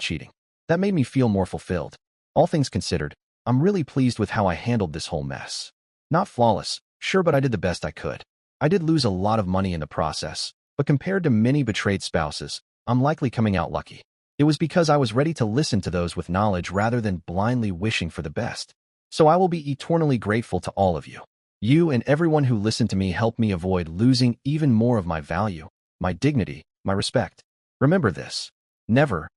cheating. That made me feel more fulfilled. All things considered, I'm really pleased with how I handled this whole mess. Not flawless, sure, but I did the best I could. I did lose a lot of money in the process, but compared to many betrayed spouses, I'm likely coming out lucky. It was because I was ready to listen to those with knowledge rather than blindly wishing for the best. So I will be eternally grateful to all of you. You and everyone who listened to me helped me avoid losing even more of my value, my dignity, my respect. Remember this. Never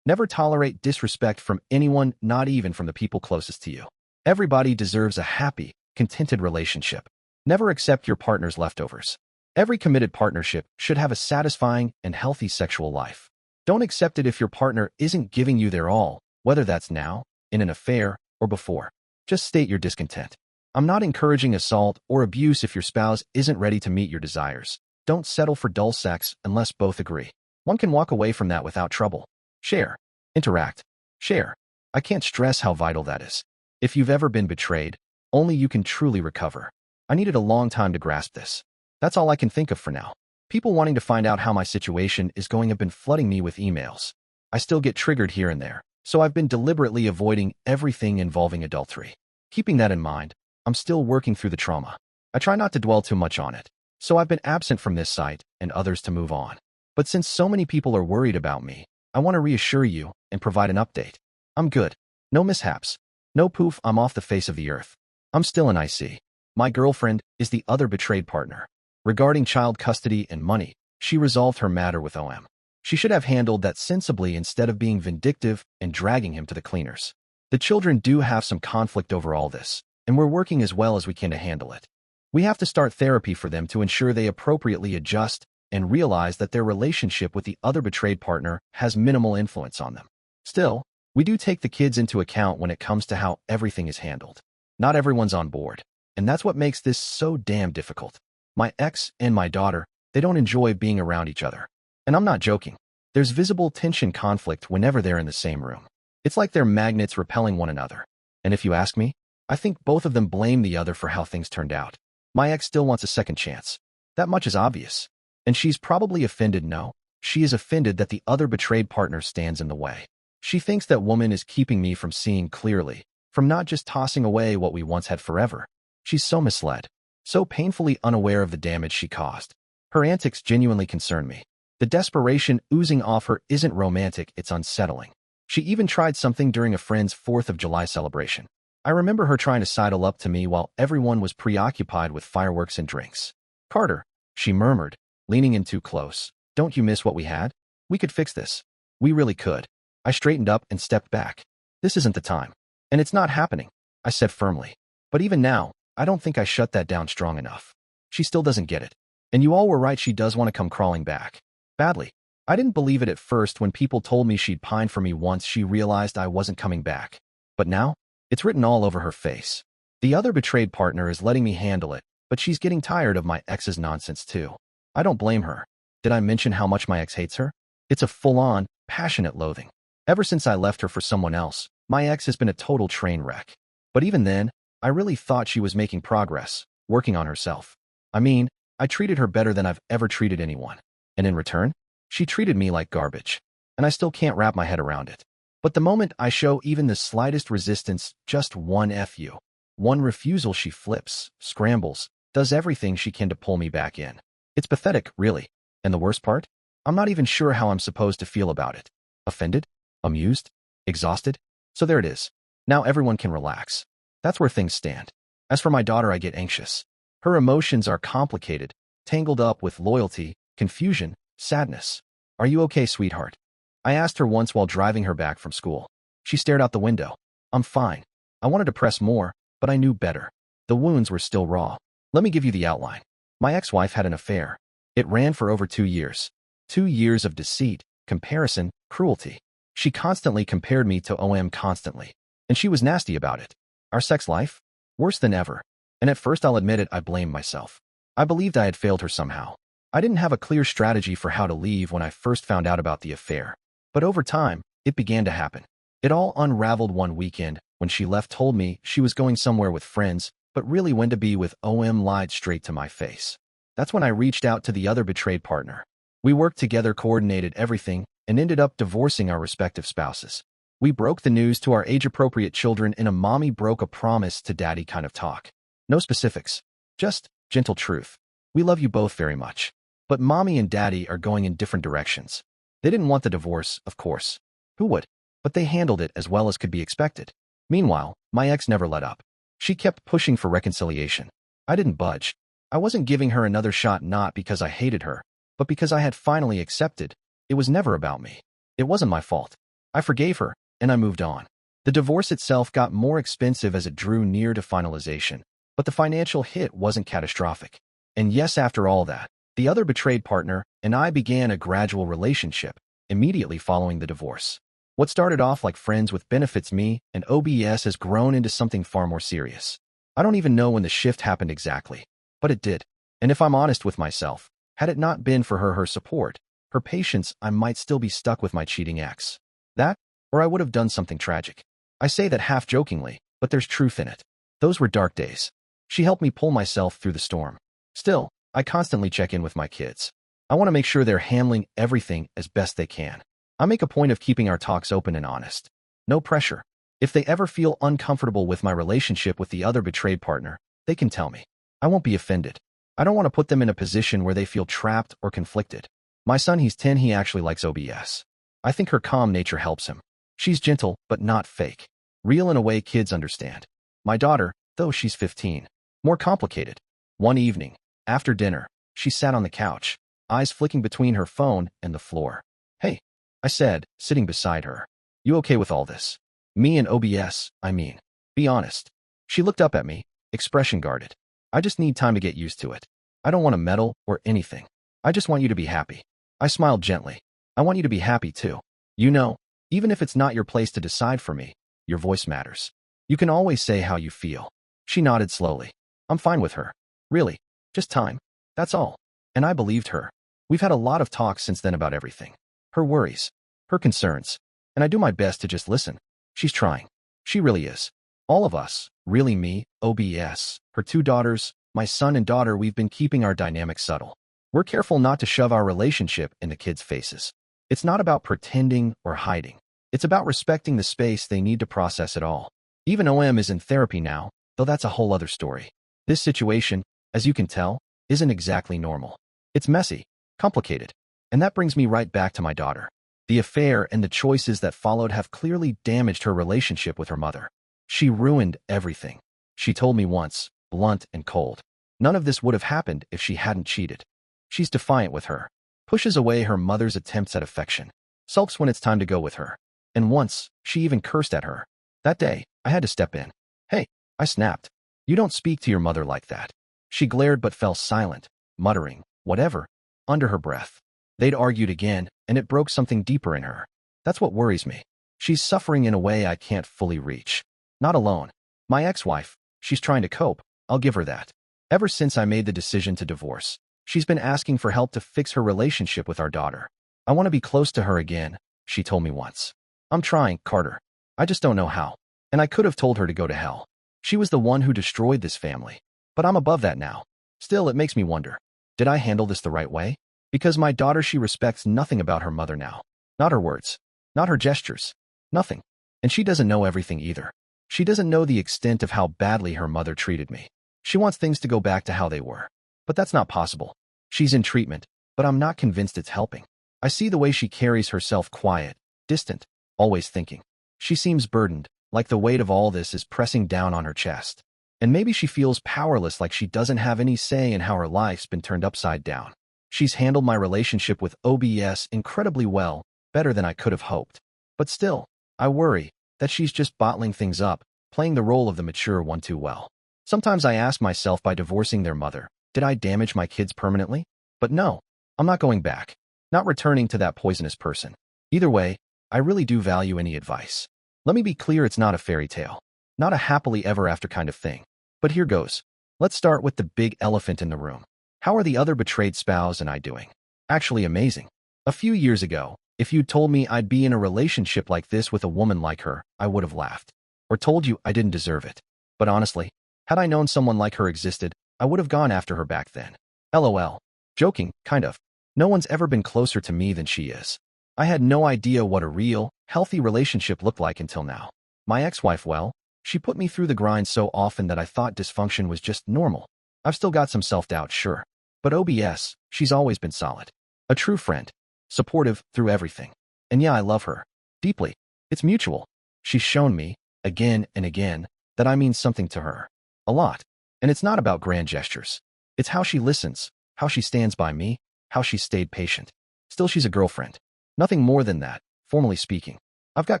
tolerate disrespect from anyone, not even from the people closest to you. Everybody deserves a happy, contented relationship. Never accept your partner's leftovers. Every committed partnership should have a satisfying and healthy sexual life. Don't accept it if your partner isn't giving you their all, whether that's now, in an affair, or before. Just state your discontent. I'm not encouraging assault or abuse if your spouse isn't ready to meet your desires. Don't settle for dull sex unless both agree. One can walk away from that without trouble. Share. Interact. Share. I can't stress how vital that is. If you've ever been betrayed, only you can truly recover. I needed a long time to grasp this. That's all I can think of for now. People wanting to find out how my situation is going have been flooding me with emails. I still get triggered here and there, so I've been deliberately avoiding everything involving adultery. Keeping that in mind, I'm still working through the trauma. I try not to dwell too much on it, so I've been absent from this site and others to move on. But since so many people are worried about me, I want to reassure you and provide an update. I'm good. No mishaps. No poof, I'm off the face of the earth. I'm still in IC. My girlfriend is the other betrayed partner. Regarding child custody and money, she resolved her matter with OM. She should have handled that sensibly instead of being vindictive and dragging him to the cleaners. The children do have some conflict over all this, and we're working as well as we can to handle it. We have to start therapy for them to ensure they appropriately adjust and realize that their relationship with the other betrayed partner has minimal influence on them. Still, we do take the kids into account when it comes to how everything is handled. Not everyone's on board, and that's what makes this so damn difficult. My ex and my daughter, they don't enjoy being around each other. And I'm not joking. There's visible tension conflict whenever they're in the same room. It's like they're magnets repelling one another. And if you ask me, I think both of them blame the other for how things turned out. My ex still wants a second chance. That much is obvious. And she's probably offended. No, she is offended that the other betrayed partner stands in the way. She thinks that woman is keeping me from seeing clearly, from not just tossing away what we once had forever. She's so misled. So painfully unaware of the damage she caused. Her antics genuinely concern me. The desperation oozing off her isn't romantic, it's unsettling. She even tried something during a friend's 4th of July celebration. I remember her trying to sidle up to me while everyone was preoccupied with fireworks and drinks. "Carter," she murmured, leaning in too close. "Don't you miss what we had? We could fix this. We really could." I straightened up and stepped back. "This isn't the time. And it's not happening," I said firmly. But even now, I don't think I shut that down strong enough. She still doesn't get it. And you all were right, she does want to come crawling back. Badly. I didn't believe it at first when people told me she'd pine for me once she realized I wasn't coming back. But now, it's written all over her face. The other betrayed partner is letting me handle it, but she's getting tired of my ex's nonsense too. I don't blame her. Did I mention how much my ex hates her? It's a full-on, passionate loathing. Ever since I left her for someone else, my ex has been a total train wreck. But even then, I really thought she was making progress, working on herself. I mean, I treated her better than I've ever treated anyone. And in return, she treated me like garbage. And I still can't wrap my head around it. But the moment I show even the slightest resistance, just one FU, one refusal, she flips, scrambles, does everything she can to pull me back in. It's pathetic, really. And the worst part? I'm not even sure how I'm supposed to feel about it. Offended? Amused? Exhausted? So there it is. Now everyone can relax. That's where things stand. As for my daughter, I get anxious. Her emotions are complicated, tangled up with loyalty, confusion, sadness. "Are you okay, sweetheart?" I asked her once while driving her back from school. She stared out the window. "I'm fine." I wanted to press more, but I knew better. The wounds were still raw. Let me give you the outline. My ex-wife had an affair. It ran for over 2 years. 2 years of deceit, comparison, cruelty. She constantly compared me to OM constantly. And she was nasty about it. Our sex life? Worse than ever. And at first, I'll admit it, I blamed myself. I believed I had failed her somehow. I didn't have a clear strategy for how to leave when I first found out about the affair. But over time, it began to happen. It all unraveled one weekend when she told me she was going somewhere with friends, but really went to be with lied straight to my face. That's when I reached out to the other betrayed partner. We worked together, coordinated everything, and ended up divorcing our respective spouses. We broke the news to our age-appropriate children in a mommy broke a promise to daddy kind of talk. No specifics, just gentle truth. We love you both very much. But mommy and daddy are going in different directions. They didn't want the divorce, of course. Who would? But they handled it as well as could be expected. Meanwhile, my ex never let up. She kept pushing for reconciliation. I didn't budge. I wasn't giving her another shot, not because I hated her, but because I had finally accepted. It was never about me. It wasn't my fault. I forgave her, and I moved on. The divorce itself got more expensive as it drew near to finalization, but the financial hit wasn't catastrophic. And yes, after all that, the other betrayed partner and I began a gradual relationship immediately following the divorce. What started off like friends with benefits me and OBS has grown into something far more serious. I don't even know when the shift happened exactly, but it did. And if I'm honest with myself, had it not been for her support, her patience, I might still be stuck with my cheating ex. That, or I would have done something tragic. I say that half jokingly, but there's truth in it. Those were dark days. She helped me pull myself through the storm. Still, I constantly check in with my kids. I want to make sure they're handling everything as best they can. I make a point of keeping our talks open and honest. No pressure. If they ever feel uncomfortable with my relationship with the other betrayed partner, they can tell me. I won't be offended. I don't want to put them in a position where they feel trapped or conflicted. My son, he's 10, he actually likes OBS. I think her calm nature helps him. She's gentle, but not fake. Real in a way kids understand. My daughter, though she's 15, more complicated. One evening, after dinner, she sat on the couch, eyes flicking between her phone and the floor. "Hey," I said, sitting beside her. "You okay with all this? Me and OBS, I mean. Be honest." She looked up at me, expression guarded. "I just need time to get used to it. I don't want to meddle or anything. I just want you to be happy." I smiled gently. "I want you to be happy too. You know, even if it's not your place to decide for me, your voice matters. You can always say how you feel." She nodded slowly. "I'm fine with her. Really, just time. That's all." And I believed her. We've had a lot of talks since then about everything. Her worries, her concerns, and I do my best to just listen. She's trying. She really is. All of us, really me, OBS, her 2 daughters, my son and daughter, we've been keeping our dynamic subtle. We're careful not to shove our relationship in the kids' faces. It's not about pretending or hiding. It's about respecting the space they need to process it all. Even OM is in therapy now, though that's a whole other story. This situation, as you can tell, isn't exactly normal. It's messy, complicated. And that brings me right back to my daughter. The affair and the choices that followed have clearly damaged her relationship with her mother. She ruined everything. She told me once, blunt and cold, none of this would have happened if she hadn't cheated. She's defiant with her, pushes away her mother's attempts at affection, sulks when it's time to go with her. And once, she even cursed at her. That day, I had to step in. "Hey," I snapped. "You don't speak to your mother like that." She glared but fell silent, muttering, "Whatever," under her breath. They'd argued again, and it broke something deeper in her. That's what worries me. She's suffering in a way I can't fully reach. Not alone. My ex-wife, she's trying to cope, I'll give her that. Ever since I made the decision to divorce, she's been asking for help to fix her relationship with our daughter. "I want to be close to her again," she told me once. "I'm trying, Carter. I just don't know how." And I could have told her to go to hell. She was the one who destroyed this family. But I'm above that now. Still, it makes me wonder, did I handle this the right way? Because my daughter, she respects nothing about her mother now. Not her words. Not her gestures. Nothing. And she doesn't know everything either. She doesn't know the extent of how badly her mother treated me. She wants things to go back to how they were. But that's not possible. She's in treatment, but I'm not convinced it's helping. I see the way she carries herself, quiet, distant, always thinking. She seems burdened, like the weight of all this is pressing down on her chest. And maybe she feels powerless, like she doesn't have any say in how her life's been turned upside down. She's handled my relationship with OBS incredibly well, better than I could have hoped. But still, I worry that she's just bottling things up, playing the role of the mature one too well. Sometimes I ask myself, by divorcing their mother, did I damage my kids permanently? But no, I'm not going back. Not returning to that poisonous person. Either way, I really do value any advice. Let me be clear, it's not a fairy tale. Not a happily ever after kind of thing. But here goes. Let's start with the big elephant in the room. How are the other betrayed spouse and I doing? Actually amazing. A few years ago, if you'd told me I'd be in a relationship like this with a woman like her, I would have laughed. Or told you I didn't deserve it. But honestly, had I known someone like her existed, I would have gone after her back then. LOL. Joking, kind of. No one's ever been closer to me than she is. I had no idea what a real, healthy relationship looked like until now. My ex-wife, well, she put me through the grind so often that I thought dysfunction was just normal. I've still got some self-doubt, sure. But OBS, she's always been solid. A true friend. Supportive through everything. And yeah, I love her. Deeply. It's mutual. She's shown me, again and again, that I mean something to her. A lot. And it's not about grand gestures. It's how she listens, how she stands by me, how she stayed patient. Still, she's a girlfriend. Nothing more than that, formally speaking. I've got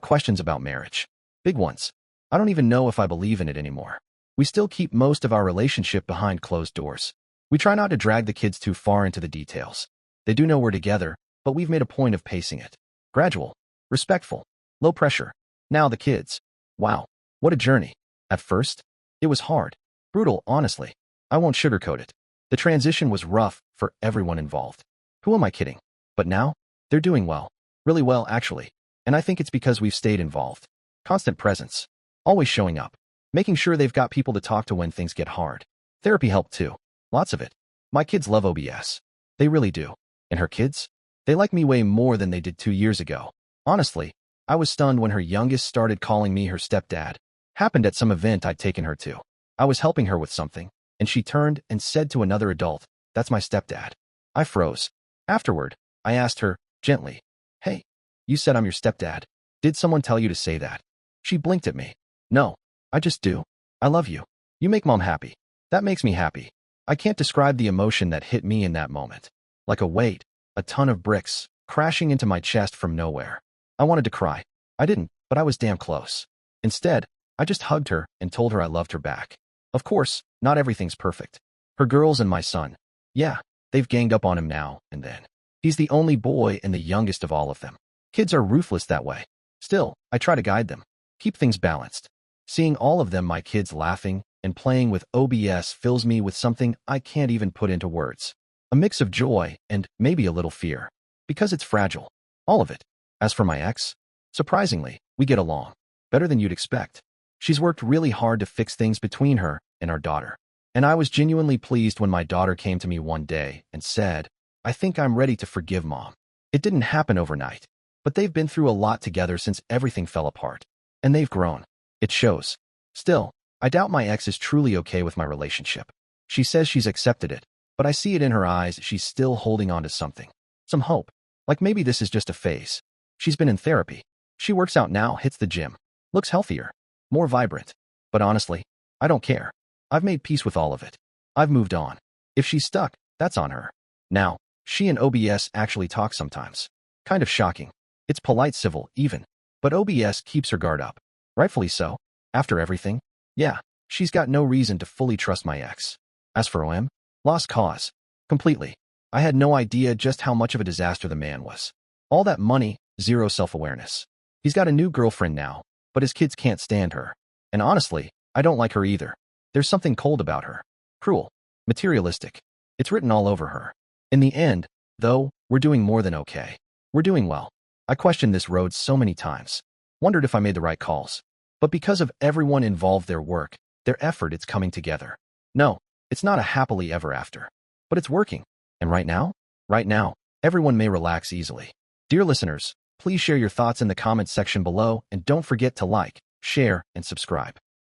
questions about marriage. Big ones. I don't even know if I believe in it anymore. We still keep most of our relationship behind closed doors. We try not to drag the kids too far into the details. They do know we're together, but we've made a point of pacing it. Gradual, respectful, low pressure. Now the kids. Wow, what a journey. At first, it was hard. Brutal, honestly. I won't sugarcoat it. The transition was rough for everyone involved. Who am I kidding? But now, they're doing well. Really well, actually. And I think it's because we've stayed involved. Constant presence. Always showing up. Making sure they've got people to talk to when things get hard. Therapy helped too. Lots of it. My kids love OBS. They really do. And her kids? They like me way more than they did 2 years ago. Honestly, I was stunned when her youngest started calling me her stepdad. Happened at some event I'd taken her to. I was helping her with something, and she turned and said to another adult, "That's my stepdad." I froze. Afterward, I asked her, gently, "Hey, you said I'm your stepdad. Did someone tell you to say that?" She blinked at me. "No, I just do. I love you. You make mom happy. That makes me happy." I can't describe the emotion that hit me in that moment. Like a weight, a ton of bricks, crashing into my chest from nowhere. I wanted to cry. I didn't, but I was damn close. Instead, I just hugged her and told her I loved her back. Of course, not everything's perfect. Her girls and my son. Yeah, they've ganged up on him now and then. He's the only boy and the youngest of all of them. Kids are ruthless that way. Still, I try to guide them. Keep things balanced. Seeing all of them, my kids laughing and playing with OBS fills me with something I can't even put into words. A mix of joy and maybe a little fear. Because it's fragile. All of it. As for my ex, surprisingly, we get along. Better than you'd expect. She's worked really hard to fix things between her and our daughter. And I was genuinely pleased when my daughter came to me one day and said, "I think I'm ready to forgive mom." It didn't happen overnight, but they've been through a lot together since everything fell apart. And they've grown. It shows. Still, I doubt my ex is truly okay with my relationship. She says she's accepted it, but I see it in her eyes she's still holding on to something. Some hope. Like maybe this is just a phase. She's been in therapy. She works out now, hits the gym. Looks healthier. More vibrant. But honestly, I don't care. I've made peace with all of it. I've moved on. If she's stuck, that's on her. Now, she and OBS actually talk sometimes. Kind of shocking. It's polite, civil, even. But OBS keeps her guard up. Rightfully so. After everything. Yeah, she's got no reason to fully trust my ex. As for OM, lost cause. Completely. I had no idea just how much of a disaster the man was. All that money, zero self-awareness. He's got a new girlfriend now, but his kids can't stand her. And honestly, I don't like her either. There's something cold about her. Cruel. Materialistic. It's written all over her. In the end, though, we're doing more than okay. We're doing well. I questioned this road so many times. Wondered if I made the right calls. But because of everyone involved, their work, their effort, it's coming together. No, it's not a happily ever after. But it's working. And right now, everyone may relax easily. Dear listeners, please share your thoughts in the comments section below and don't forget to like, share, and subscribe.